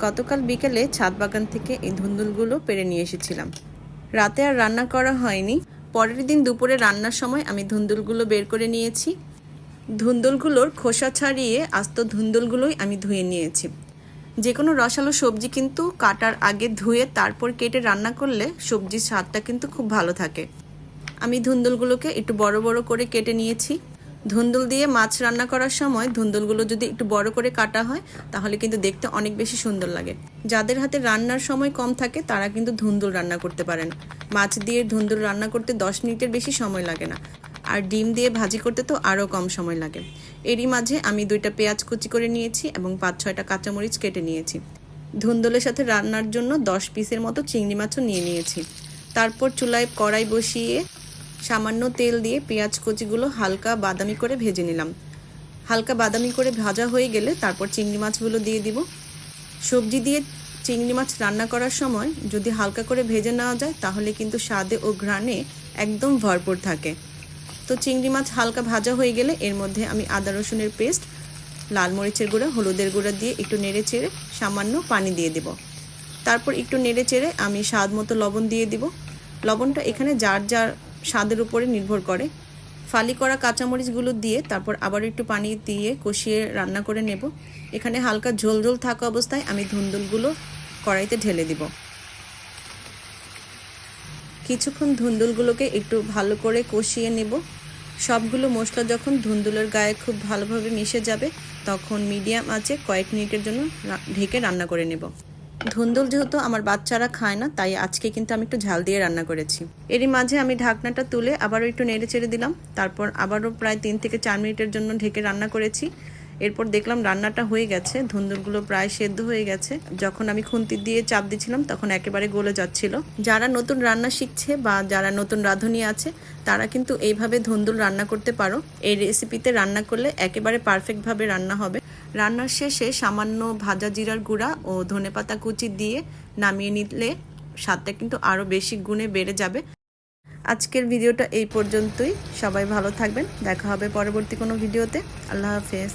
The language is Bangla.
গতকাল বিকেলে ছাদ বাগান থেকে এই ধুন্দুলগুলো পেড়ে নিয়ে এসেছিলাম। রাতে আর রান্না করা হয়নি। পরের দিন দুপুরে রান্নার সময় আমি ধুন্দুলগুলো বের করে নিয়েছি। ধুন্দুলগুলোর খোসা ছাড়িয়ে আস্ত ধুন্দুলগুলোই আমি ধুয়ে নিয়েছি। যে কোনো রসালো সবজি কিন্তু কাটার আগে ধুয়ে তারপর কেটে রান্না করলে সবজির স্বাদটা কিন্তু খুব ভালো থাকে। আমি ধুন্দুলগুলোকে একটু বড় বড় করে কেটে নিয়েছি। ধুন্দুল দিয়ে মাছ রান্না করার সময় ধুন্দুলগুলো যদি একটু বড় করে কাটা হয় তাহলে কিন্তু দেখতে অনেক বেশি সুন্দর লাগে। যাদের হাতে রান্নার সময় কম থাকে তারা কিন্তু ধুন্দুল রান্না করতে পারেন। মাছ দিয়ে ধুন্দুল রান্না করতে 10 মিনিটের বেশি সময় লাগে না, আর ডিম দিয়ে ভাজি করতে তো আরও কম সময় লাগে। এরই মাঝে আমি 2টা পেঁয়াজ কুচি করে নিয়েছি এবং 5-6টা কাঁচামরিচ কেটে নিয়েছি। ধুন্দুলের সাথে রান্নার জন্য 10 পিসের মতো চিংড়ি মাছও নিয়ে নিয়েছি। তারপর চুলায় কড়াই বসিয়ে সামান্য তেল দিয়ে পেঁয়াজ কুচিগুলো হালকা বাদামি করে ভেজে নিলাম। হালকা বাদামি করে ভাজা হয়ে গেলে তারপর চিংড়ি মাছগুলো দিয়ে দিব। সবজি দিয়ে চিংড়ি মাছ রান্না করার সময় যদি হালকা করে ভেজে নেওয়া যায় তাহলে কিন্তু স্বাদে ও ঘ্রাণে একদম ভরপুর থাকে। তো চিংড়ি মাছ হালকা ভাজা হয়ে গেলে এর মধ্যে আমি আদা রসুনের পেস্ট, লাল মরিচের গুঁড়া, হলুদের গুঁড়া দিয়ে একটু নেড়ে চেড়ে সামান্য পানি দিয়ে দেব। তারপর একটু নেড়ে চেড়ে আমি স্বাদ মতো লবণ দিয়ে দিব। লবণটা এখানে যার যার স্বাদের উপরে নির্ভর করে। ফালি করা কাঁচামরিচগুলো দিয়ে তারপর আবার একটু পানি দিয়ে কষিয়ে রান্না করে নেব। এখানে হালকা ঝোল ঝোল থাকা অবস্থায় আমি ধুন্দুলগুলো কড়াইতে ঢেলে দিব। কিছুক্ষণ ধুন্দুলগুলোকে একটু ভালো করে কষিয়ে নেব। সবগুলো মশলা যখন ধুন্দুলের গায়ে খুব ভালোভাবে মিশে যাবে তখন মিডিয়াম আঁচে কয়েক মিনিটের জন্য ঢেকে রান্না করে নেব। ধুন্দুল যেহেতু আমার বাচ্চারা খায় না তাই আজকে কিন্তু আমি একটু ঝাল দিয়ে রান্না করেছি। এরই মাঝে আমি ঢাকনাটা তুলে আবারও একটু নেড়ে চেড়ে দিলাম। তারপর আবারও প্রায় 3 থেকে 4 মিনিটের জন্য ঢেকে রান্না করেছি। এরপর দেখলাম রান্নাটা হয়ে গেছে, ধুন্দুলগুলো প্রায় সেদ্ধ হয়ে গেছে। যখন আমি খুন্তি দিয়ে চাপ দিচ্ছিলাম তখন একেবারে গলে যাচ্ছিল। যারা নতুন রান্না শিখছে বা যারা নতুন রাঁধুনি আছে তারা কিন্তু এইভাবে ধুন্দুল রান্না করতে পারো। এই রেসিপিতে রান্না করলে একেবারে পারফেক্টভাবে রান্না হবে। রান্নার শেষে সামান্য ভাজা জিরার গুঁড়া ও ধনেপাতা কুচি দিয়ে নামিয়ে নিলে স্বাদটা কিন্তু আরও বেশি গুণে বেড়ে যাবে। আজকের ভিডিওটা এই পর্যন্তই। সবাই ভালো থাকবেন। দেখা হবে পরবর্তী কোনো ভিডিওতে। আল্লাহ হাফেজ।